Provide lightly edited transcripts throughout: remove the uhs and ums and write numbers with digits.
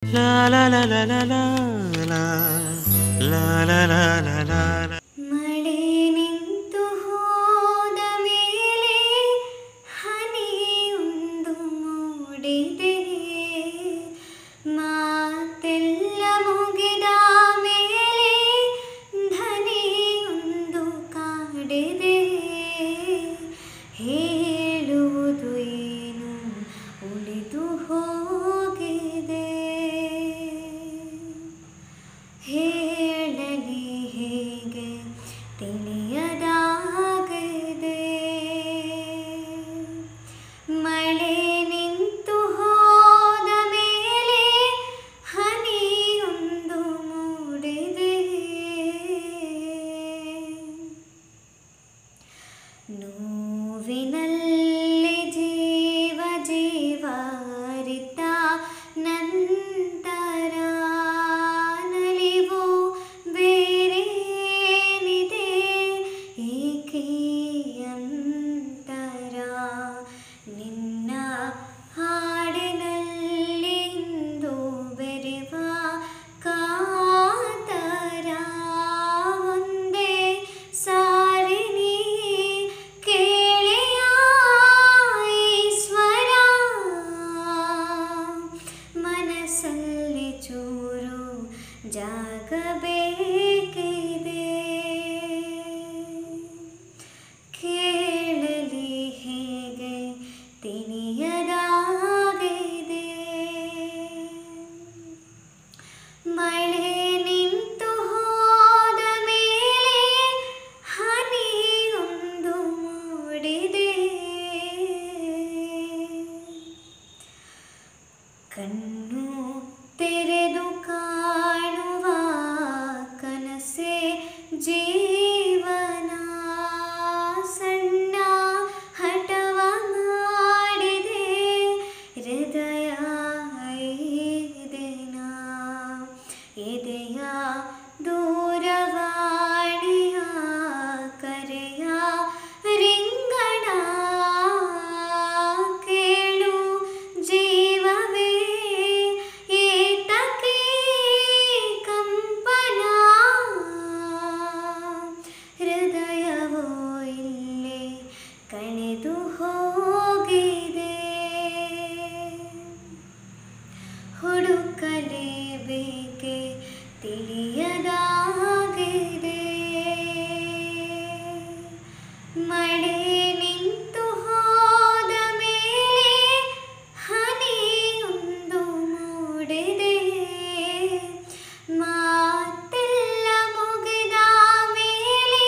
La la la la la la la la la la la la. ಮಳೆ ನಿಂತು ಹೋದ ಮೇಲೆ ಹನಿಯೊಂದು ಮೂಡಿದೆ, ಮಾತೆಲ್ಲ ಮುಗಿದ ಮೇಲೆ ಧನಿಯೊಂದು ಕಾಡಿದೆ. ಹೇಳುವುದು ಏನು ಉಳಿದು ಹೋಗಿದೆ, ಹೇಳಲಿ ಹೇಗೆ ತಿಳಿಯದಾಗಿದೆ. ಮಳೆ ನಿಂತು ಹೋದ ಮೇಲೆ ಹನಿಯೊಂದು ಮೂಡಿದೆ, ನೋವಿನಲ್ಲಿ ಜೀವ ಜೀವಾರಿತ ನಂತರ ನಲಿವು ಬೇರೇನಿದೆ, ಏಕೆ ಅಂತರ. ನಿನ್ನ ಹಾಡಿನಲ್ಲಿಂದು ಬೆರೆವ ಕಾತರ, ಒಂದೇ ಸಾರಿ ನೀ ಕೇಳೆಯ ಈಶ್ವರ. ಮನಸ್ಸಲ್ಲಿ ಚೂರು ಜಾಗ ಬೇಕಿದೆ, ಕೇಳಲಿ ಹೇಗೆ ತಿಳಿಯದಾಗಿದೆ. ಮಳೆ ನಿಂತು ಹೋದ ಮೇಲೆ ಹನಿಯೊಂದು ಮೂಡಿದೆ, ಕಣ್ಣು ತೆರೆದು ಕಾಣುವ ಕನಸೆ ಜೀವನ. ಸಣ್ಣ ಹಠವ ಮಾಡಿದೆ ಹೃದಯ ಐದಿನ, ಎದೆಯ ದೂರವಾಣಿಯ ಕರೆಯ ರಿಂಗಣ. ಕೇಳು ಜೀವವೇ ಏತಕ್ಕೆ ಕಂಪನ, ಹೃದಯವೋ ಇಲ್ಲೇ ಕಳೆದು ಹೋಗಿದೆ. ಹುಡುಕಲೇಬೇಕೆ ತಿಳಿಯದಾಗಿದೆ. ಮಳೆ ನಿಂತು ಹೋದ ಮೇಲೆ ಹನಿಯೊಂದು ಮೂಡಿದೆ, ಮಾತೆಲ್ಲ ಮುಗಿದ ಮೇಲೆ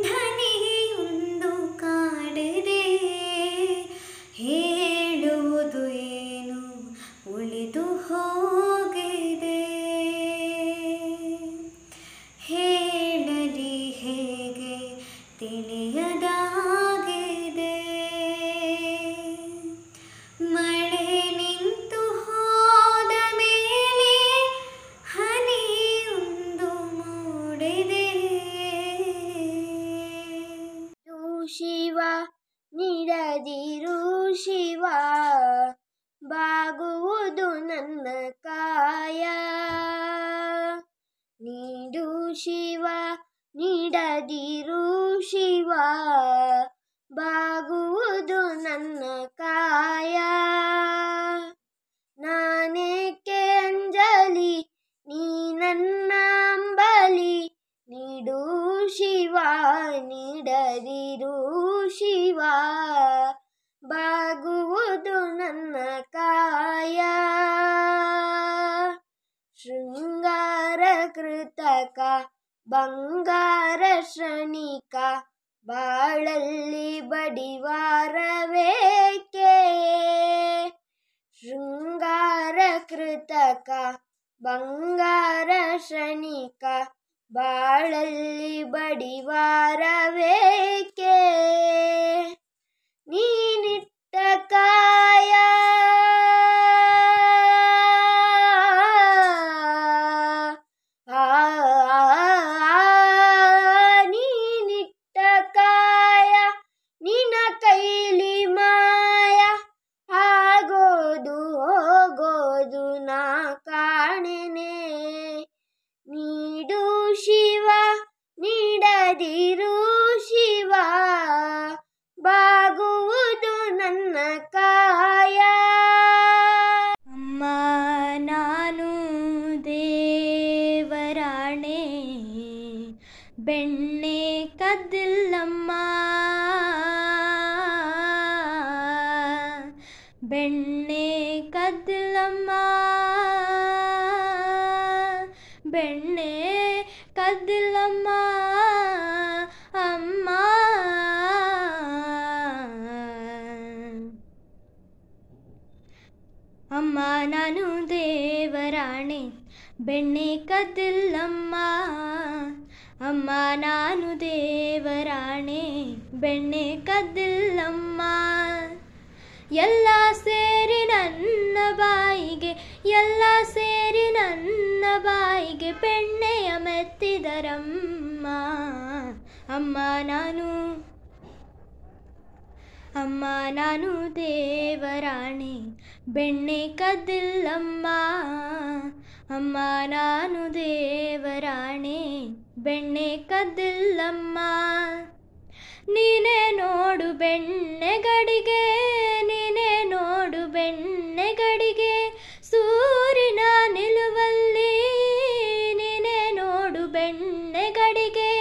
ಧನಿಯೊಂದು ಕಾಡಿದೆ. ಹೇಳುವುದು ಏನು ಉಳಿದು ಹೋಗಿದೆ, ಹೇಳಲಿ ಹೇಗೆ ತಿಳಿಯದಾಗಿದೆ. ಮಳೆ ನಿಂತು ಹೋದ ಮೇಲೆ ಹನಿಯೊಂದು ಮೂಡಿದೆ. ಶಿವ ನೀಡದಿರು ಶಿವ, ಬಾಗುವುದು ನನ್ನ ಕಾಯ. ನೀಡು ಶಿವ ನೀಡದಿರು ಶಿವ, ಬಾಗುವುದು ನನ್ನ ಕಾಯ. ನಾನೇಕೆ ಅಂಜಲಿ ನೀ ನನ್ನ ಅಂಬಲಿ, ನೀಡು ಶಿವ ನೀಡದಿರು ಶಿವ, ಬಾಗುವುದು ನನ್ನ ಕಾಯ. ಶೃಂಗಾರ ಕೃತಕ ಬಂಗಾರ ಶ್ರಣಿಕ, ಬಾಳಲ್ಲಿ ಬಡಿವಾರವೇಕೆ. ಶೃಂಗಾರ ಕೃತಕ ಬಂಗಾರ ಶ್ರಣಿಕ, ಬಾಳಲ್ಲಿ ಬಡಿವಾರವೇಕೆ. ನೀನಿಟ್ಟ ಕಾಯ ನೀನಿಟ್ಟ ಕಾಯ ನಿನ್ನ ಕೈಲಿ ಮಾಯ, ಆಗೋದು ಹೋಗೋದು ನಾ ಕಾಣೆನೆ. ನೀಡು ಶಿವ ನೀಡದಿರು ಶಿವ, ಬಾಗುವುದು ನನ್ನ ಕಾಯ. ಅಮ್ಮ ನಾನು ದೇವರಾಣೆ, ಬೆಣ್ಣೆ ಕದ್ದಿಲ್ಲಮ್ಮ, ಬೆಣ್ಣೆ ಕದ್ದಿಲ್ಲಮ್ಮ, ಬೆಣ್ಣೆ ಕದ್ದಿಲ್ಲಮ್ಮ ಅಮ್ಮ. ಅಮ್ಮ ನಾನು ದೇವರಾಣೆ, ಬೆಣ್ಣೆ ಕದ್ದಿಲ್ಲಮ್ಮ. ಅಮ್ಮ ನಾನು ದೇವರಾಣೆ, ಬೆಣ್ಣೆ ಕದ್ದಿಲ್ಲಮ್ಮ. ಎಲ್ಲ ಸೇರಿ ನನ್ನ ಬಾಯಿಗೆ, ಎಲ್ಲ ಸೇರಿ ನನ್ನ ಬಾಯಿಗೆ ಬೆಣ್ಣೆಯ ಮೆತ್ತಿದರಮ್ಮ. ಅಮ್ಮ ನಾನು, ಅಮ್ಮ ನಾನು ದೇವರಾಣೆ, ಬೆಣ್ಣೆ ಕದ್ದಿಲ್ಲಮ್ಮ. ಅಮ್ಮ ನಾನು ದೇವರಾಣೆ, ಬೆಣ್ಣೆ ಕದ್ದಿಲ್ಲಮ್ಮ. ನೀನೇ ನೋಡು ಬೆಣ್ಣೆಗಡಿಗೆ, ನೀನೇ ನೋಡು ಬೆಣ್ಣೆಗಡಿಗೆ, ಸೂರಿನ ನಿಲುವಲ್ಲಿ. ನೀನೇ ನೋಡು ಬೆಣ್ಣೆಗಡಿಗೆ,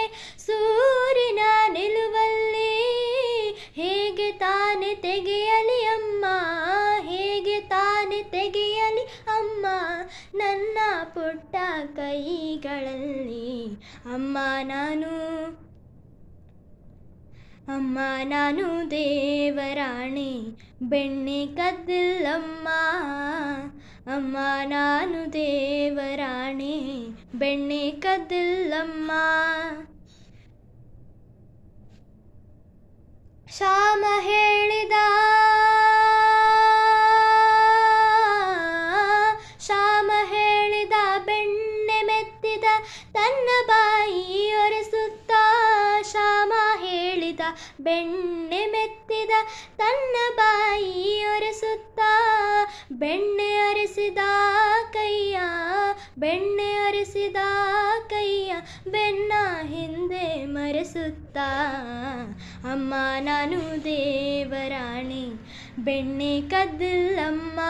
ಸೂರಿನ ನಿಲುವಲ್ಲಿ. ಹೇಗೆ ತಾನೆ ತೆಗೆಯಲಿ ಅಮ್ಮ, ಹೇಗೆ ತಾನೆ ತೆಗೆಯಲಿ ಅಮ್ಮ, ನನ್ನ ಪುಟ್ಟ ಕೈಗಳಲ್ಲಿ. ಅಮ್ಮ ನಾನು, ಅಮ್ಮ ನಾನು ದೇವರಾಣೆ, ಬೆಣ್ಣೆ ಕದ್ದಿಲ್ಲಮ್ಮ. ಅಮ್ಮ ನಾನು ದೇವರಾಣೆ, ಬೆಣ್ಣೆ ಕದ್ದಿಲ್ಲಮ್ಮ. ಶ್ಯಾಮ ಹೇಳಿದ, ಶ್ಯಾಮ ಹೇಳಿದ ಬೆಣ್ಣೆ ಮೆತ್ತಿದ ತನ್ನ ಬಾಯಿ ಒರೆಸುತ್ತ. ಶ್ಯಾಮ ಹೇಳಿದ ಬೆಣ್ಣೆ ಮೆತ್ತಿದ ತನ್ನ ಬಾಯಿ ಒರೆಸುತ್ತ. ಬೆಣ್ಣೆ ಒರೆಸಿದ ಕೈಯ, ಬೆಣ್ಣೆ ಒರೆಸಿದ ಕೈಯ ಬೆನ್ನ ಹಿಂದೆ ಮರೆಸುತ್ತ. ಅಮ್ಮ ನಾನು ದೇವರಾಣೆ, ಬೆಣ್ಣೆ ಕದ್ದಿಲ್ಲಮ್ಮ.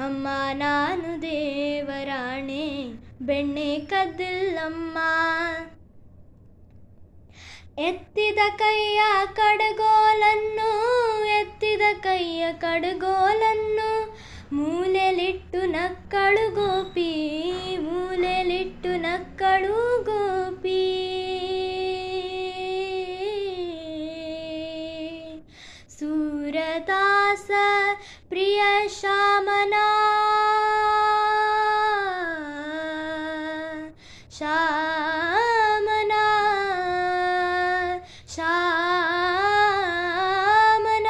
ಅಮ್ಮ ನಾನು ದೇವರಾಣೆ, ಬೆಣ್ಣೆ ಕದ್ದಿಲ್ಲಮ್ಮ. ಎತ್ತಿದ ಕೈಯ ಕಡಗೋಲನ್ನು, ಎತ್ತಿದ ಕೈಯ ಕಡಗೋಲನ್ನು, ಮೂಲೆಲಿಟ್ಟು ನಕ್ಕಳು ಗೋಪಿ, ಮೂಲೆಲಿಟ್ಟು ನಕ್ಕಳು ಗೋಪಿ. ಸೂರದಾಸ ಪ್ರಿಯ ಶ್ಯಾಮನ, ಶ್ಯಾಮನ, ಶ್ಯಾಮನ,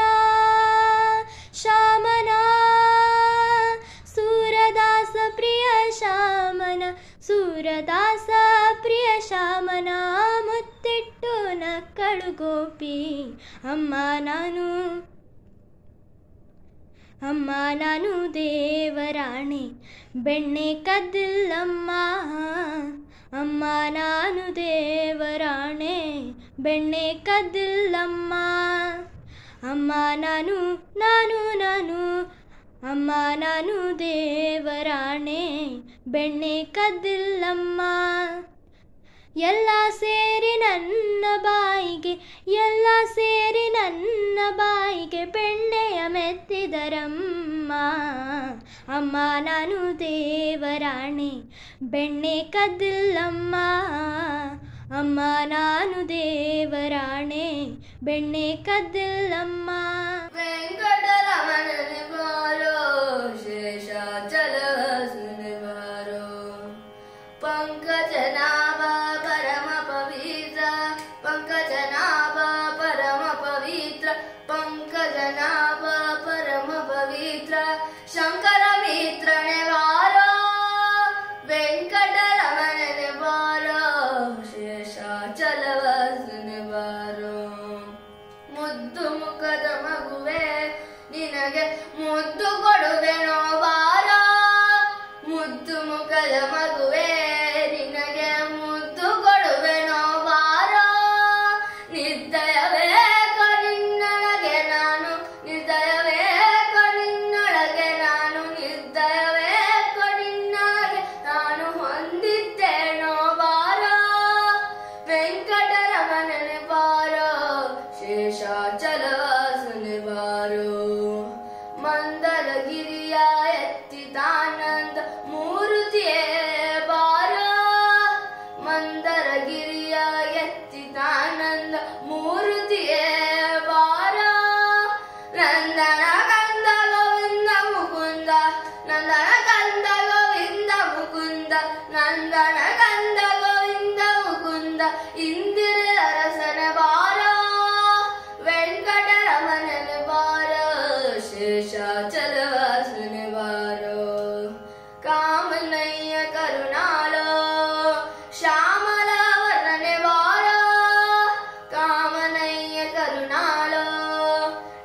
ಶ್ಯಾಮನ. ಸೂರದಾಸ ಪ್ರಿಯ ಶ್ಯಾಮನ, ಸೂರದಾಸ ಪ್ರಿಯ ಶ್ಯಾಮನ, ಮುತ್ತಿಟ್ಟು ನಕ್ಕಳು ಗೋಪಿ. ಅಮ್ಮ ನಾನು, ಅಮ್ಮ ನಾನು ದೇವರಾಣೆ, ಬೆಣ್ಣೆ ಕದ್ದಿಲ್ಲಮ್ಮ. ಅಮ್ಮ ನಾನು ದೇವರಾಣೆ, ಬೆಣ್ಣೆ ಕದ್ದಿಲ್ಲಮ್ಮ. ಅಮ್ಮ ನಾನು, ನಾನು ನಾನು, ಅಮ್ಮ ನಾನು ದೇವರಾಣೆ, ಬೆಣ್ಣೆ ಕದ್ದಿಲ್ಲಮ್ಮ. ಎಲ್ಲ ಸೇರಿ ನನ್ನ ಬಾಯಿಗೆ, ಎಲ್ಲ ಸೇರಿ ನನ್ನ ಬಾಯಿಗೆ ಬೆಣ್ಣೆಯ ಮೆತ್ತಿದರಮ್ಮ. ಅಮ್ಮ ನಾನು ದೇವರಾಣೆ, ಬೆಣ್ಣೆ ಕದ್ದಿಲ್ಲಮ್ಮ. ಅಮ್ಮ ನಾನು ದೇವರಾಣೆ, ಬೆಣ್ಣೆ ಕದ್ದಿಲ್ಲಮ್ಮ. ವೆಂಕಟರಮಣನೆ ಬಾರೋ, ಶೇಷಾಚಲವಸುನೆ ಬಾರೋ. ಪಂಕಜನಾಭ ಪರಮ ಪವಿತ್ರ, ಪಂಕಜನಾಭ ಪರಮ ಪವಿತ್ರ, ಪಂಕಜನಾಭ ಪರಮ ಪವಿತ್ರ. ಶಂಕರ ಮಿತ್ರನೆ ಬಾರೋ, ವೆಂಕಟರಮಣನೆ ಬಾರೋ, ಶೇಷಾಚಲವಸುನೆ ಬಾರೋ. ಮುದ್ದು ಮುಖದ ಮಗುವೆ, ನಿನಗೆ ಮುದ್ದು ಕೊಡುವೆನೋ ಬಾರೋ. ಪಂಕಜ ಮಗುವೆ ನಿನಗೆ ಮುದ್ದು ಕೊಡುವೆನೋ ಬಾರೋ ನಿರ್ದಯವೇ ನಿನ್ನೊಳಗೆ ನಾನು ನಿರ್ದಯವೇ ನಿನ್ನೊಳಗೆ ನಾನು ನಿರ್ದಯವೇ ನಿನ್ನೊಳಗೆ ನಾನು ಹೊಂದಿದ್ದೇನೋ ಬಾರೋ ವೆಂಕಟರಮಣನೆ ಬಾರೋ ಶೇಷಾಚಲವಾಸನೆ ಬಾರೋ ಮಂದರಗಿರಿಯ ಎತ್ತಿತಾನಂದ ಮೂರ್ತಿಯೇ ಬಾರೋ ಮಂದರಗಿರಿಯ ಎತ್ತಿತಾನಂದ ಮೂರ್ತಿಯೇ ಬಾರೋ ನಂದನ ಕಂದ ಗೋವಿಂದ ಮುಕುಂದ ನಂದನ ಕಂದ ಗೋವಿಂದ ಮುಕುಂದ ನಂದನ ಕಂದ ಗೋವಿಂದ ಮುಕುಂದ ಇಂದಿರೆ ಅರಸನ ಬಾರೋ ವೆಂಕಟರಮಣನ ಬಾರೋ ಶೇಷಾಚಲವಾಸನ ಬಾರೋ ಕಾಮನಯ್ಯ ಕರುಣಾಲೋ ಶ್ಯಾಮಲ ವರ್ಣನೆ ಬಾರೋ ಕಾಮನಯ್ಯ ಕರುಣಾಲೋ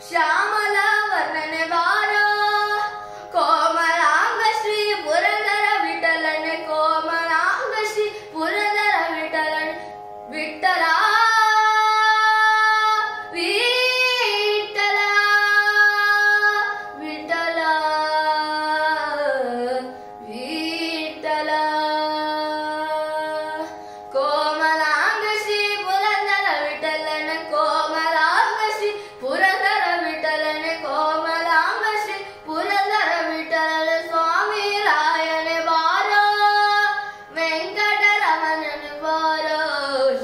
ಶ್ಯಾಮಲ ವರ್ಣನೆ ಬಾರೋ ಕೋಮಲಾಂಗ ಶ್ರೀ ಪುರಂದರ ವಿಠಲನೆ ಕೋಮಲಾಂಗ ಶ್ರೀ ಪುರಂದರ ವಿಠಲನೆ ವಿಠಲ ವಿಠಲ ವಿಠಲ ವಿಠಲ ಕೋಮಲಾಂಗ ಶ್ರೀ ಪುರಂದರ ವಿಠಲನೆ ಕೋಮಲಾಂಗ ಶ್ರೀ ಪುರಂದರ ವಿಠಲನೆ ಕೋಮಲಾಂಗ ಶ್ರೀ ಪುರಂದರ ವಿಠಲ ಸ್ವಾಮಿ ರಾಯನೆ ಬಾರೋ ವೆಂಕಟರಮಣನ ಬಾರೋ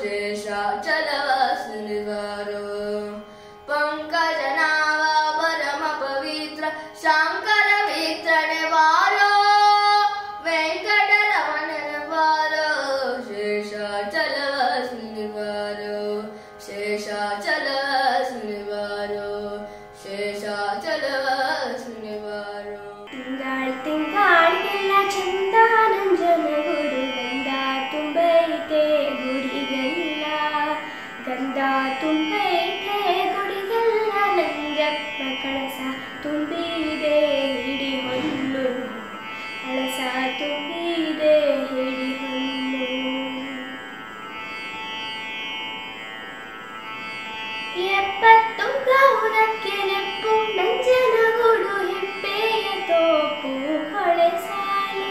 ಶೇಷಾಚಲವಾಸನ ಬಾರೋ ಪಂಕಜನಾವ ಪರಮ ಪವಿತ್ರ ಶಂಕರ ಮಿತ್ರನೆ ಬಾರೋ ವೆಂಕಟರಮಣನ ಬಾರೋ ಶೇಷಾಚಲವಾಸನ ಬಾರೋ ಶೇಷಾಚಲವಾಸನ ಬಾರೋ ಶೇಷಾಚಲವಾಸನ ಬಾರೋ ತಿಂಗಾಳ್ ತಿಂಗಾಳಿಗೆಲ್ಲ ಚಂದ ನಂಜನ ಗುರು ಗಂಧ ತುಂಬೈತೆ ಗುರಿಗೆಲ್ಲ ಗಂಧ ತುಂಬೈತೆ ಗುಡಿಗೆಲ್ಲ ನಂಜಪ್ಪ ಕಳಸ ತುಂಬಿದೆ ಹಿಡಿ ಹೊನ್ನು ಕಳಸ ತುಂಬಿದೆ ಹಿಡಿ ಹೊನ್ನು ಎಪ್ಪತ್ತು ಗೌರಕ್ಕೆ ನೆಪ್ಪು ನಂಜನಗೂಡು ಹಿಪ್ಪೆಯ ತೋಪು ಹೊಳೆ ಸಾಲು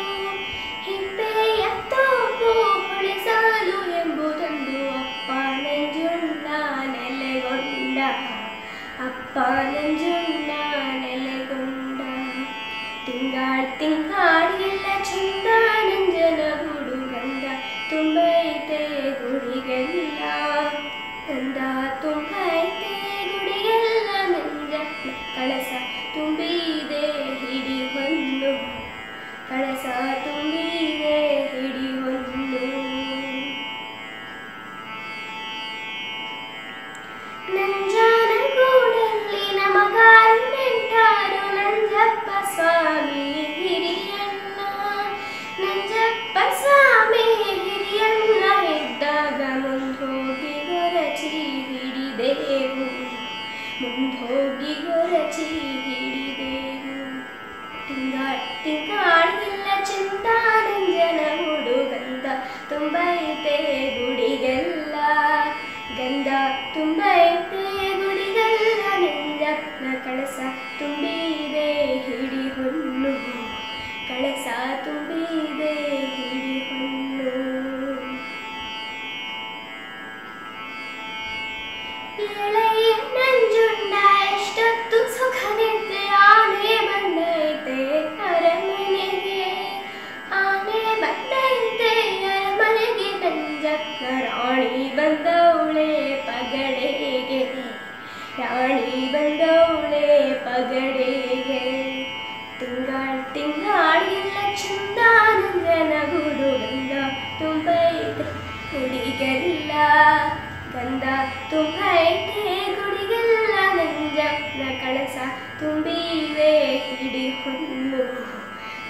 ಹಿಪ್ಪೆಯ ತೋಪು ಹೊಳೆ ಸಾಲು ಎಂಬುದೊಂದು ಅಪ್ಪ ನಂಜುಂಡ ನೆಲೆಗೊಂಡ ಅಪ್ಪ ನಂಜುಂಡ ನೆಲೆಗೊಂಡ ತಿಂಗಾಳ್ ತಿಂಗಾಳಿಗೆಲ್ಲ ಚಂದ ನಂಜನಗೂಡು ಗಂಧ ತುಂಬೈತೆ ಗುಡಿಗೆಲ್ಲ ಗಂಧ ತುಂಬೈತೆ ಗುಡಿಗೆಲ್ಲ ನಂಜಪ್ಪ ಕಳಸ ತುಂಬಿದೆ ಹಿಡಿ ಹೊನ್ನು ಕಳಸ ತುಂಬಿದೆ ಹಿಡಿ ಹೊನ್ನು ನಂಜನಗೂಡಲ್ಲಿ ನಮಗಾರು ನೆಂಟಾರು ನಂಜಪ್ಪ ಸ್ವಾಮಿ ಹಿರಿಯಣ್ಣ ನಂಜಪ್ಪ ಸ್ವಾಮಿ ಹಿರಿಯಣ್ಣ ಇದ್ದಾಗ ಮುಂದೋಗಿ ಗೊರಚಿ ಹಿಡಿದೆವು ಮುಂದೋಗಿ ಗೊರಚಿ ಹಿಡಿದೆವು ತಿಂಗಾಳಿಗೆಲ್ಲ ಚಂದ ನಂಜನಗೂಡು ಗಂಧ ತುಂಬೈತೆ ಗುಡಿಗೆಲ್ಲ ಗಂಧ ತುಂಬೈತೆ ಗುಡಿಗೆಲ್ಲ ನಂಜಪ್ಪನ ಕಳಸ ತುಂಬಿದೆ ಹಿಡಿ ಹೊನ್ನು ಕಳಸ ತುಂಬಿದೆ ಹಿಡಿ ಹೊನ್ನು ಎಳೆಯ ನಂಜುಂಡ ಎಷ್ಟೊತ್ತು ಸುಖ ನಿದ್ರೆ ಆನೆ ಬಂದೈತೆ ಅರಮನೆಗೆ ಆನೆ ಬಂದೈತೆ ಅರಮನೆಗೆ ನಂಜಪ್ಪ ರಾಣಿ ಬಂದವಳೆ ಪಗಡೆಗೆ ರಾಣಿ ಬಂದವಳೆ ಪಗಡೆಗೆ ತಿಂಗಾಳಿಗೆಲ್ಲ ಚಂದ ನಂಜನಗೂಡು ಗಂಧ ತುಂಬೈತೆ ಗುಡಿಗೆಲ್ಲ ಗಂಧ ತುಂಬೈತೆ ಗುಡಿಗೆಲ್ಲ ನಂಜಪ್ಪನ ಕಳಸ ತುಂಬಿದೆ ಹಿಡಿ ಹೊನ್ನು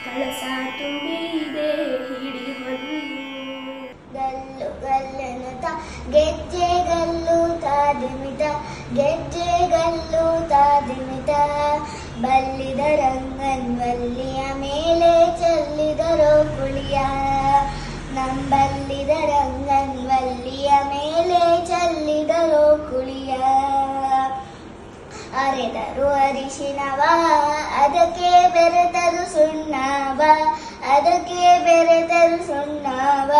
ಕಳಸ ತುಂಬಿದೆ ಹಿಡಿ ಹೊನ್ನು ಗಲ್ಲು ಗಲ್ಲನುತ ಗೆಜ್ಜೆ ಗಲ್ಲು ತಾದಿಮಿತ ಗೆಜ್ಜೆ ಗಲ್ಲು ತಾದಿಮಿತ ಬಲ್ಲಿದ ರಂಗನ್ ವಲ್ಲಿಯ ಮೇಲೆ ಚೆಲ್ಲಿದರೋ ಕುಳಿ ಕುಳಿಯ ನಂಬಲ್ಲಿದ ರಂಗನ್ವಲ್ಲಿಯ ಮೇಲೆ ಚೆಲ್ಲಿದರು ಕುಳಿಯ ಅರೆದರು ಅರಿಶಿನವ ಅದಕ್ಕೆ ಬೆರೆತರು ಸುಣ್ಣವ ಅದಕ್ಕೆ ಬೆರೆತರು ಸುಣ್ಣವ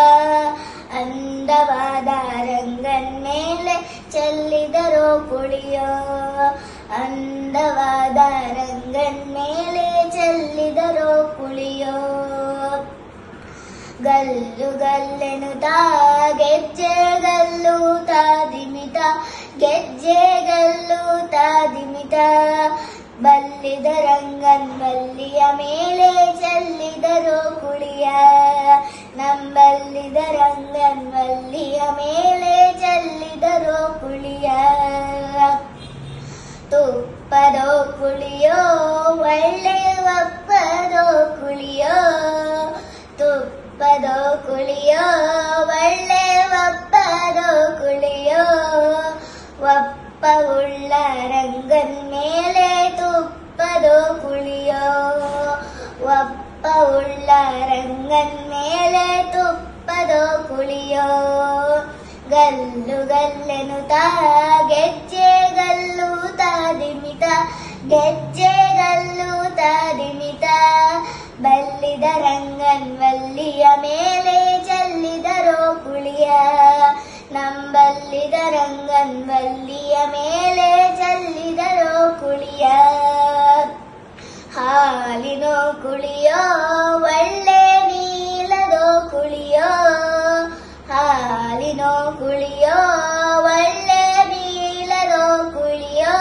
ಅಂದವಾದ ರಂಗನ್ ಮೇಲೆ ಚೆಲ್ಲಿದರು ಕುಳಿಯೋ ಅಂದವಾದ ರಂಗನ್ ಮೇಲೆ ಚೆಲ್ಲಿದರು ಕುಳಿಯೋ ಗಲ್ಲು ಗಲ್ಲೆನುತ ಗೆಜ್ಜೆ ಗಲ್ಲೂತ ದಿಮಿತ ಗೆಜ್ಜೆ ಗಲ್ಲೂತ ದಿಮಿತ ಬಲ್ಲಿದ ರಂಗನ್ ಬಲ್ಲಿಯ ಮೇಲೆ ಚೆಲ್ಲಿದರು ಕುಳಿಯ ನಂಬಲ್ಲಿದ ರಂಗನ್ ಬಲ್ಲಿಯ ಮೇಲೆ ಚೆಲ್ಲಿದರು ಕುಳಿಯ ತುಪ್ಪದೋ ಕುಳಿಯೋ ಒಳ್ಳೆ ಒಪ್ಪದೋ ಕುಳಿಯೋ ತುಪ್ಪದೋ ಕುಳಿಯೋ ಒಳ್ಳೆ ಒಪ್ಪದೋ ಕುಳಿಯೋ ಒಪ್ಪವುಳ್ಳ ರಂಗನ್ ಮೇಲೆ ತುಪ್ಪದೋ ಕುಳಿಯೋ ಒಪ್ಪವುಳ್ಳ ರಂಗನ್ ಮೇಲೆ ತುಪ್ಪದೋ ಕುಳಿಯೋ ಗಲ್ಲು ಗಲ್ಲೆನುತ ಗೆಜ್ಜೆ ಗಲ್ಲೂತ ದಿಮಿತ ಗೆಜ್ಜೆ ಗಲ್ಲೂತ ದಿಮಿತ ಬಲ್ಲಿದ ರಂಗನ್ ವಲ್ಲಿಯ ಮೇಲೆ ಚೆಲ್ಲಿದರೋ ಕುಳಿಯ ನಂಬಲ್ಲಿದ ರಂಗನ್ ವಲ್ಲಿಯ ಮೇಲೆ ಚೆಲ್ಲಿದರೋ ಕುಳಿಯ ಹಾಲಿನೋ ಕುಳಿಯೋ ಒಳ್ಳೆ ನೀಲದೋ ಕುಳಿಯೋ ಹಾಲಿನೋ ಕುಳಿಯೋ ಒಳ್ಳೆ ನೀಲದೋ ಕುಳಿಯೋ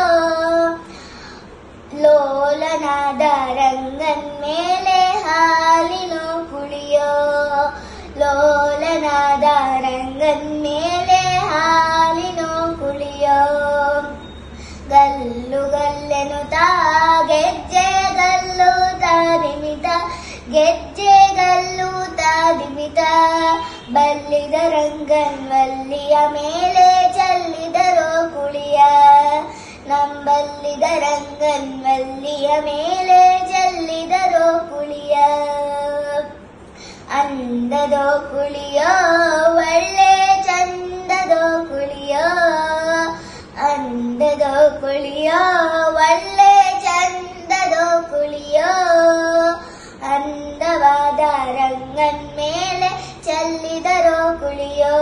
ಲೋಲನಾದ ರಂಗನ್ ಮೇಲೆ ಹಾಲಿನೋ ಕುಳಿಯೋ ಲೋಲನಾದ ರಂಗನ್ ಮೇಲೆ ಹಾಲಿನೋ ಕುಳಿಯೋ ಗಲ್ಲು ಗಲ್ಲೆನುತ ಗೆಜ್ಜೆ ಗಲ್ಲೂತ ದಿಮಿತ ಗೆಜ್ಜೆ ಗಲ್ಲೂತ ದಿಮಿತ ಬಲ್ಲಿದ ರಂಗನ್ ವಲ್ಲಿಯ ಮೇಲೆ ಚೆಲ್ಲಿದರೋ ಕುಳಿಯ ನಂಬಲ್ಲಿದ ರಂಗನ್ ವಲ್ಲಿಯ ಮೇಲೆ ಚೆಲ್ಲಿದರೋ ಕುಳಿಯ ಅಂದದೋ ಕುಳಿಯೋ ಒಳ್ಳೆ ಚಂದದೋ ಕುಳಿಯೋ ಅಂದದೋ ಕುಳಿಯೋ ಒಳ್ಳೆ ಚಂದದೋ ಕುಳಿಯೋ ಅಂದವಾದ ರಂಗನ್ ಮೇಲೆ ಚೆಲ್ಲಿದರೋ ಕುಳಿಯೋ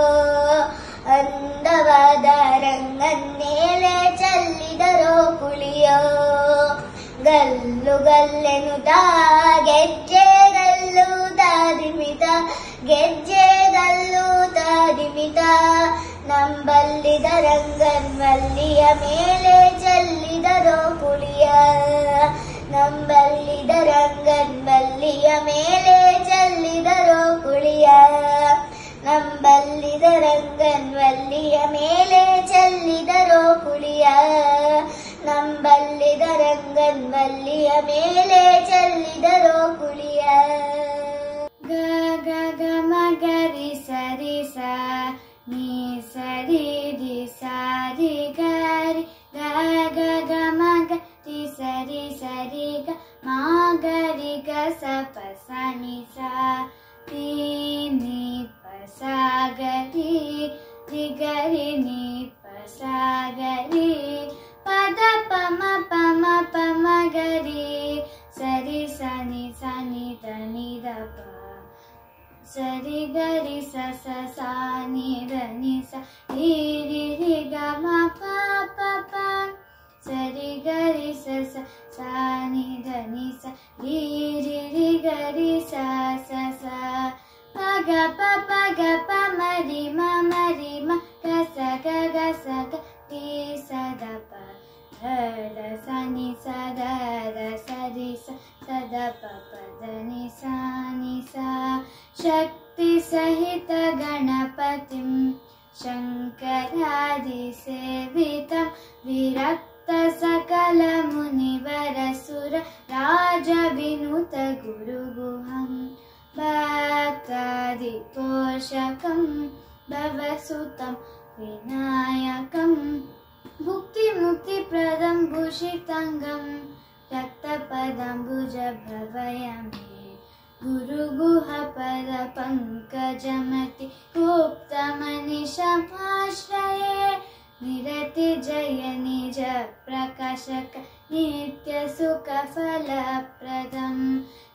ಅಂದವಾದ ರಂಗನ್ ಮೇಲೆ ಚೆಲ್ಲಿದರೋ ಕುಳಿಯೋ ಗಲ್ಲು ಗಲ್ಲೆನುತ ಗೆಜ್ಜೆ ಗಲ್ಲೂತ ದಿಮಿತ ಗೆಜ್ಜೆ ಗಲ್ಲೂತ ದಿಮಿತ ನಂಬಲ್ಲಿದ ರಂಗನ್ ವಲ್ಲಿಯ ಮೇಲೆ ಚೆಲ್ಲಿದರೋ ಕುಳಿಯ ನಂಬಲ್ಲಿದ ರಂಗನ್ ವಲ್ಲಿಯ ಮೇಲೆ ಚೆಲ್ಲಿದರೋ ಕುಳಿಯ ನಂಬಲ್ಲಿದ ರಂಗನ್ ವಲ್ಲಿಯ ಮೇಲೆ ಚೆಲ್ಲಿದರೋ ಕುಳಿಯ ನಂಬಲ್ಲಿದ ರಂಗನ್ ವಲ್ಲಿಯ ಮೇಲೆ ಚೆಲ್ಲಿದರೋ ಕುಳಿಯ ಗ ಗ ಗ ಮ ಗ ರಿ ಸರಿ ಸ ನೀ ಸರಿ ರಿ ಸಾರಿ ಗ ರಿ ಗ ಗ ಗ ಮ ಗ ರಿ ಸರಿ ಸರಿ ಗ ಮ ಗ ರಿ ಗ ಸ ಪ ಸ ni sa ri ni pa sa ga ri ri ga ri ni pa sa ga ri pa da pa ma ga ri sa ri sa ni da pa sa ri ga ri sa ni da ni sa ri ri ga ma pa sa ri ga ri sa ni da ni sa ri ga ri sa pa ga ma ri ma ga sa ga ri sa da pa da sa ni sa da sa ri sa da pa da ni sa शक्ति सहित गणपतिं शंकरादि सेवितं विरक्त सकल मुनिवर सुर राज विनुत गुरुगुहं भक्तादि पोषकं भवसुतं विनायकं भुक्ति मुक्ति प्रदं भूषितांगं रक्तपदाम्बुज भवयामि गुरुगुह पद पंकजमति गुप्तमनिशमाश्रये निरति जय निज प्रकाशक नित्य सुख फलप्रदम्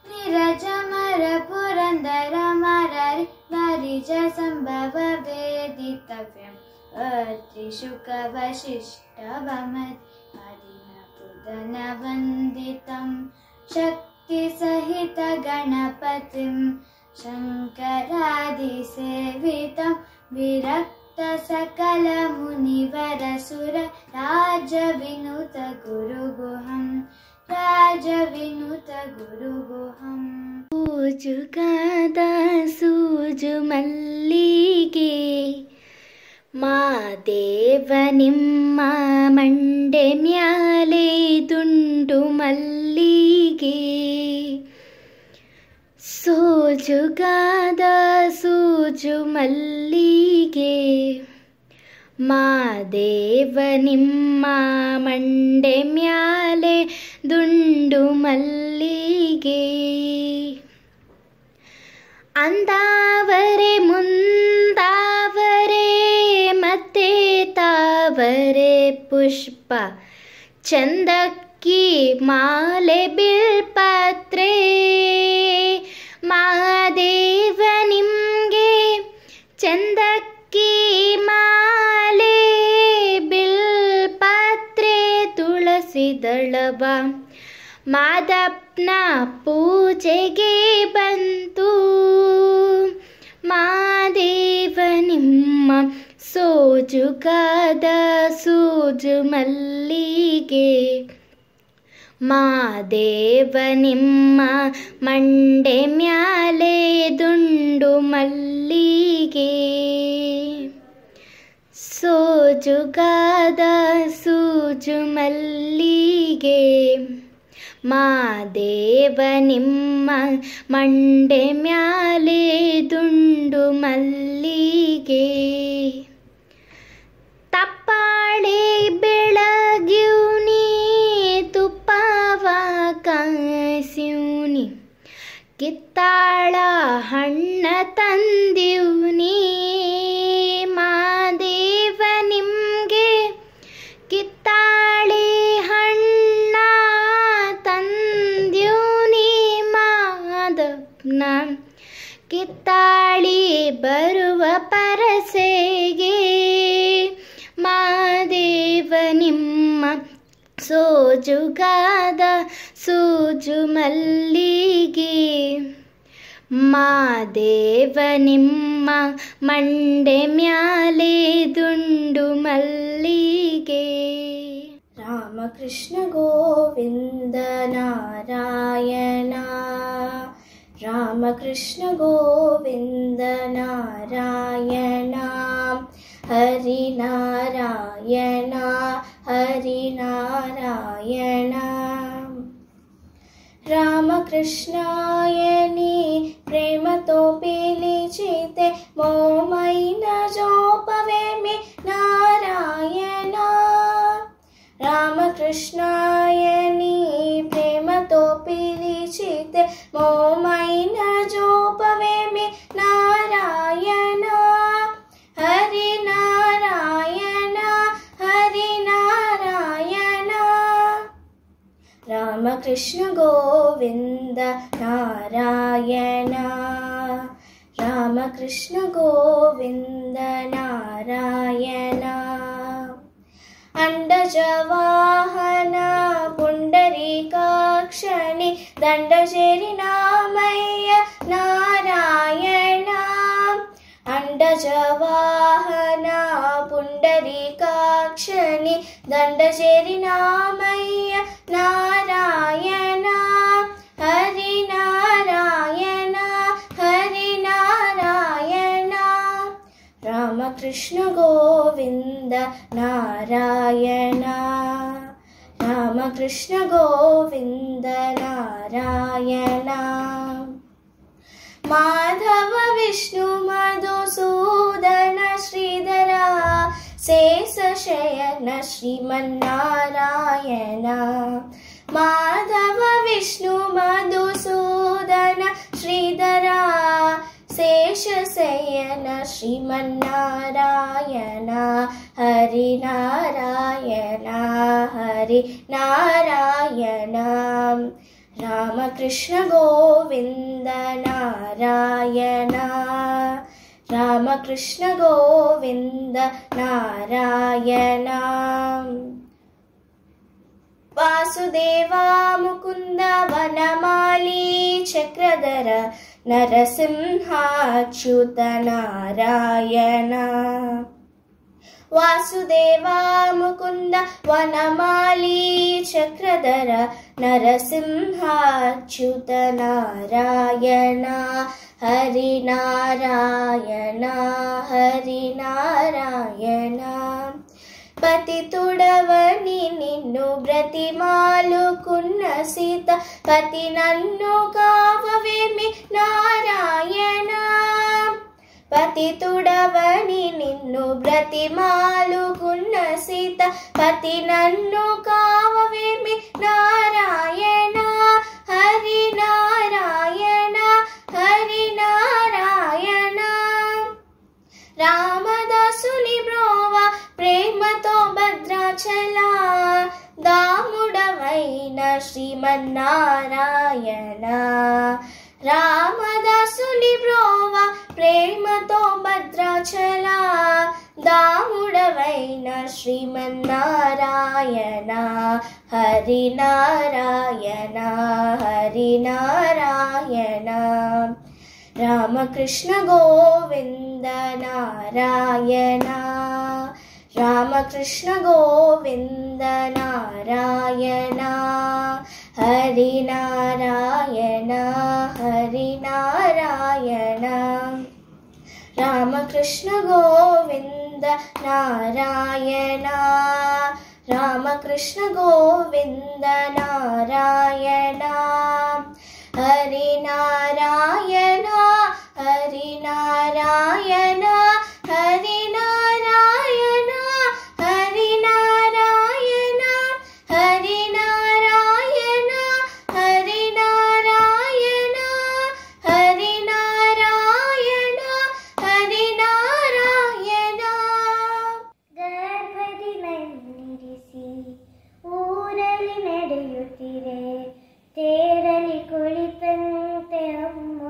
निरजमर पुरन्दर मररि वारिज सम्भव वेदितव्यम् अत्रिशुक वशिष्ठवमति आदिनपुदन वन्दितम् शक्तिसहित गणपतिं शङ्करादिसेवितं विरक्त सकल मुनिवरसुर राजविनुत गुरुगुहम् राजविनुत गुरुगुहम् ಸೂಜುಗಾದ ಸೂಜು ಮಲ್ಲಿಗೆ ಮಾದೇವ ನಿಮ್ಮ ಮಂಡೆ ಮ್ಯಾಲೆ ದುಂಡು ಮಲ್ಲಿಗೆ ಸೋಜುಗಾದ ಸೂಜು ಮಲ್ಲಿಗೆ ಮಾದೇವ ನಿಮ್ಮ ಮಂಡೆ ಮ್ಯಾಲೆ ದುಂಡು ಮಲ್ಲಿಗೆ ಅಂದಾವರೆ ಮುಂದಾವರೆ ಮತ್ತೆ ತಾವರೆ ಪುಷ್ಪ ಚಂದಕ್ಕಿ ಮಾಲೆ ಬಿಲ್ಪತ್ರೆ ಮಹಾದೇವ ನಿಮ್ಗೆ ಚಂದಕ್ಕಿ ಮಾಲೆ ಬಿಲ್ಪತ್ರೆ ತುಳಸಿ ದಳವ ಮಾದಪ್ಪನ ಪೂಜೆಗೆ ಬಂತು ಮಾದೇವ ನಿಮ್ಮ ಸೋಜುಗಾದ ಸೂಜು ಮಲ್ಲಿಗೆ ಮಾದೇವ ನಿಮ್ಮ ಮಂಡೆ ಮ್ಯಾಲೆ ದುಂಡು ಮಲ್ಲಿಗೆ ಸೋಜುಗಾದ ಸೂಜು ಮಲ್ಲಿಗೆ ಮಾದೇವ ನಿಮ್ಮ ಮಂಡೆ ಮ್ಯಾಲೆ ದುಂಡು ಮಲ್ಲಿಗೆ ತಪ್ಪಾಳೆ ಬೆಳಗ್ಯೂನಿ ತುಪ್ಪವ ಕಾಯಿಸ್ಯೂನಿ ಕಿತ್ತಾಳ ಹಣ್ಣ ತಂದೀವ್ನಿ ಮಾದೇವ ನಿಮ್ಗೆ ಕಿತ್ತಾಳೆ ಹಣ್ಣ ತಂದ್ಯೂನಿ ಮಾದಪ್ಪನ ಕಿತ್ತಾಳಿ ಬರುವ ಪರಸೆಗೆ ಮಾದೇವ ನಿಮ್ಮ ಸೋಜುಗಾದ ಸೂಜು ಮಲ್ಲಿಗೆ ಮಾದೇವ ನಿಮ್ಮ ಮಂಡೆ ಮ್ಯಾಲೆ ದುಂಡು ಮಲ್ಲಿಗೆ ರಾಮಕೃಷ್ಣ ಗೋವಿಂದ ನಾರಾಯಣ ರಾಮಕೃಷ್ಣ ಗೋವಿಂದ ನಾರಾಯಣ ಹರಿನಾರಾಯಣ ಹರಿನಾರಾಯಣ रामकृष्णायनी प्रेम तो पिलिचिते मोमैन जोपवे मे नारायण रामकृष्णायनी प्रेम तो पिलिचिते मोमैन जोपवे मे नारायण हरि नारायण हरि नारायण रामकृष्ण गोविंद नारायण रामकृष्ण गोविंद नारायण अंडजवाहन पुंडरीकाक्षणि दंडचेरि नामय्य नारायण अंडजवाहन पुंडरीकाक्षणि दंडचेरि नामय्य नारायण हरि नारायण हरि नारायण रामकृष्ण गोविंद नारायण रामकृष्ण गोविंद नारायण माधव विष्णु मधुसूदन श्रीधर शेषशयन श्रीमन्नारायण माधव विष्णु मधुसूदन श्रीधर शेष ಶೇಷಶಯನ ಶ್ರೀಮನ್ನಾರಾಯಣ ಹರಿನಾರಾಯಣ ಹರಿನಾರಾಯಣ ರಾಮಕೃಷ್ಣ ಗೋವಿಂದ ನಾರಾಯಣ ರಾಮಕೃಷ್ಣ ಗೋವಿಂದ ನಾರಾಯಣ ವಾಸುದೇವ ಮುಕುಂದ ವನಮಾಲಿ ಚಕ್ರಧರ ನರಸಿಂಹಾಚ್ಯುತ ನಾರಾಯಣ ವಾಸುದೇವ ಮುಕುಂದ ವನಮಾಲಿ ಚಕ್ರಧರ ನರಸಿಂಹಾಚ್ಯುತ ನಾರಾಯಣ ಹರಿನಾರಾಯಣ ಹರಿನಾರಾಯಣ పతితుడవని నిన్ను బ్రతిమాలుకున్న సీత పతి నన్ను కావవేమి నారాయణ పతితుడవని నిన్ను బ్రతిమాలుకున్న సీత పతి నన్ను కావవేమి నారాయణ హరినారాయణ హరినారాయణ రామదాసుని బ్రోవ ప్రేమతో భద్రాచల దాముడవైన శ్రీమన్నారాయణ రామదాసుని బ్రోవ ప్రేమతో భద్రాచల దాముడవైన శ్రీమన్నారాయణ హరినారాయణ హరినారాయణ రామకృష్ణ గోవింద నారాయణ రామకృష్ణ గోవింద నారాయణ హరినారాయణ హరినారాయణ రామకృష్ణ గోవింద నారాయణ రామకృష్ణ గోవింద నారాయణ హరినారాయణ హరినారాయణ హరినారాయణ హరినారాయణ హరినారాయణ హరినారాయణ హరినారాయణ హరినారాయణ ಗರ್ಭದಿ ನನ್ನಿರಿಸಿ ಊರಲ್ಲಿ ನಡೆಯುತ್ತಿರೆ ತೇರಲಿ ಕುಳಿತಂತೆ ಅಮ್ಮ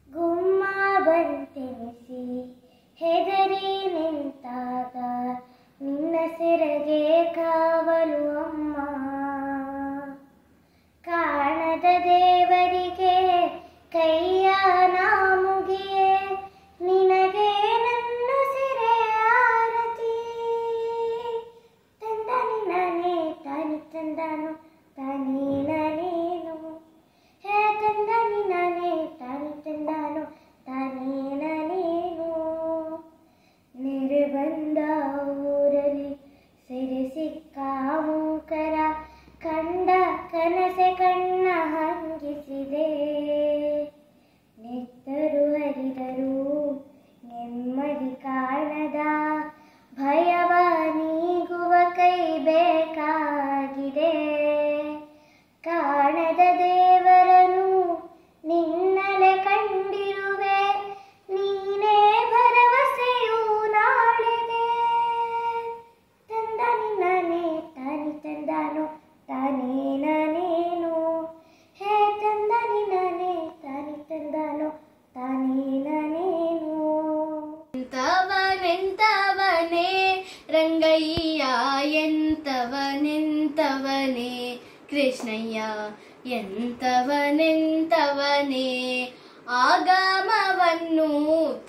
ಗುಮ್ಮ ಬಂತೆನಿಸಿ ಹೆದರಿ ನಿಂತಾಗ ನಿನ್ನ ಸೆರಗೆ ಕಾವಲು ಅಮ್ಮ ಕಾಣದ ದೇವರಿಗೆ ಕೈಯ ನಾ ಮುಗಿಯೇ ನಿನಗೆ ನನ್ನ ಸೆರೆ ಆರತಿ ತಂದನಿ ನಾನೇ ತಾನಿ ತಂದಾನು ತಾನೇ ನಾನೇನು ಹೇ ತಂದನಿ ನಾನೇ ತಾನಿ ತಂದಾನು ತಾನೇ ನಾನೇನು ನೆರೆ ಬಂದ ಊರಲ್ಲಿ ಸೆರೆ ಸಿಕ್ಕ ಮೂಕರ ಕಂಡ ಕನಸೆ ಕಣ್ಣ ಹಂಗಿಸಿದೆ ನೆತ್ತರು ಹರಿದರು ನೆಮ್ಮದಿ ಕಾಣದ ಭಯವ ನೀಗುವ ಕೈ ಬೇಕಾಗಿದೆ ಕಾಣದ ದೇವರನು ನಿನ್ನಲೆ ಕಂಡಿರುವೆ ನೀನೇ ಭರವಸೆಯು ನಾಳೆಗೆ ತಂದನಿ ನಾನೇ ತಾನಿ ತಂದಾನು ತಾನೇ ನಾನೇನು ಹೇ ತಂದನಿ ನಾನೇ ತಾನಿ ತಂದಾನು ತಾನೇ ನಾನೇನು ಎಂತವನೆಂತವನೇ ರಂಗಯ್ಯ ಎಂತವನೆಂತವನೇ ಕೃಷ್ಣಯ್ಯ ಎಂತವನೆಂತವನೇ ಆಗಮವನ್ನು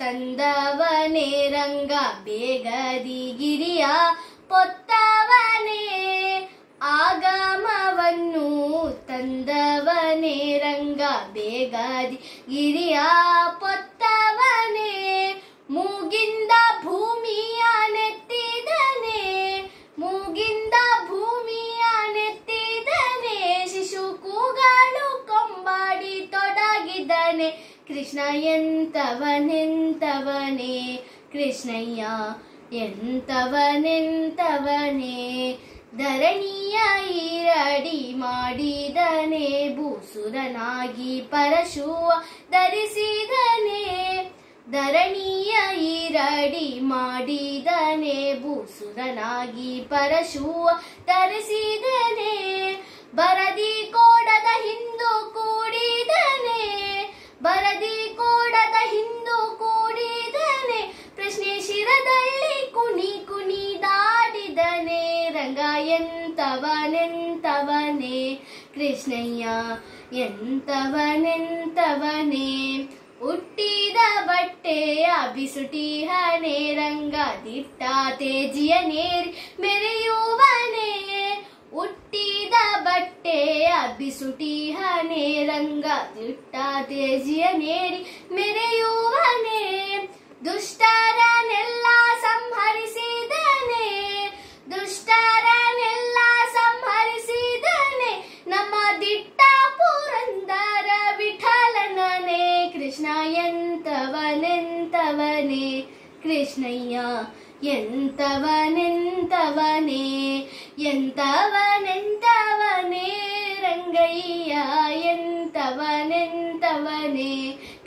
ತಂದವನೇ ರಂಗ ಬೇಗದಿ ಗಿರಿಯ ಪೊತ್ತವನೇ ಆಗಮವನ್ನು ತಂದವನೇ ರಂಗ ಬೇಗದಿ ಗಿರಿಯ ಪೊತ್ತವನೇ ಮೂಗಿಂದ ಭೂಮಿಯ ನೆತ್ತಿದನೆ ಮೂಗಿಂದ ಭೂಮಿಯ ನೆತ್ತಿದನೆ ಶಿಶು ಕೂಗಾಡು ಕೊಂಬಾಡಿ ತೊಡಗಿದನೆ ಕೃಷ್ಣ ಎಂತವನೆಂತವನೇ ಕೃಷ್ಣಯ್ಯ ಎಂತವನೆಂತವನೇ ಧರಣಿಯ ಈರಡಿ ಮಾಡಿದನೆ ಭೂಸುರನಾಗಿ ಪರಶುವ ಧರಿಸಿದನೆ ಧರಣಿಯ ಈರಡಿ ಮಾಡಿದನೆ ಭೂಸುರನಾಗಿ ಪರಶುವ ಧರಿಸಿದನೆ ಬರದಿ ಕೋಡದ ಹಿಂದು ಕೂಡಿದನೆ ಬರದಿ ಕೋಡದ ಹಿಂದು ಕೂಡಿದನೆ ಪ್ರಶ್ನೆ ಶಿರದಲ್ಲಿ ಕುಣಿ ಕುಣಿದಾಡಿದನೆ ರಂಗ ಎಂತವನೆಂತವನೇ ಕೃಷ್ಣಯ್ಯ ಎಂತವನೆಂತವನೇ ಹುಟ್ಟಿದ ಬಟ್ಟೆಯ ಬಿಸುಟಿಹನೆ ರಂಗ ದಿಟ್ಟ ತೇಜಿಯ ನೇರಿ ಮೆರೆಯುವನೆ ಹುಟ್ಟಿದ ಬಟ್ಟೆಯ ಬಿಸುಟಿಹನೆ ರಂಗ ದಿಟ್ಟ ತೇಜಿಯ ನೇರಿ ಮೆರೆಯುವನೆ ದುಷ್ಟರನೆಲ್ಲ ಸಂಹರಿಸಿದನೆ ದುಷ್ಟರನೆಲ್ಲ ಸಂಹರಿಸಿದನೆ ನಮ್ಮ ದಿಟ್ಟ ಪುರಂದರ ವಿಠಲನನೇ ಕೃಷ್ಣ ಎಂತವನೆಂತವನೇ ಕೃಷ್ಣಯ್ಯ ಎಂತವನೆಂತವನೇ ಎಂತವನೆಂತವನೇ ರಂಗಯ್ಯ ಎಂತವನೆಂತವನೇ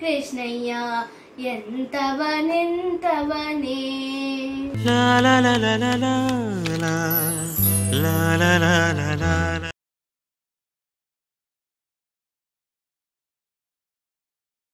ಕೃಷ್ಣಯ್ಯ ಎಂತವನೆಂತವನೇ la la la la la la la la la la la la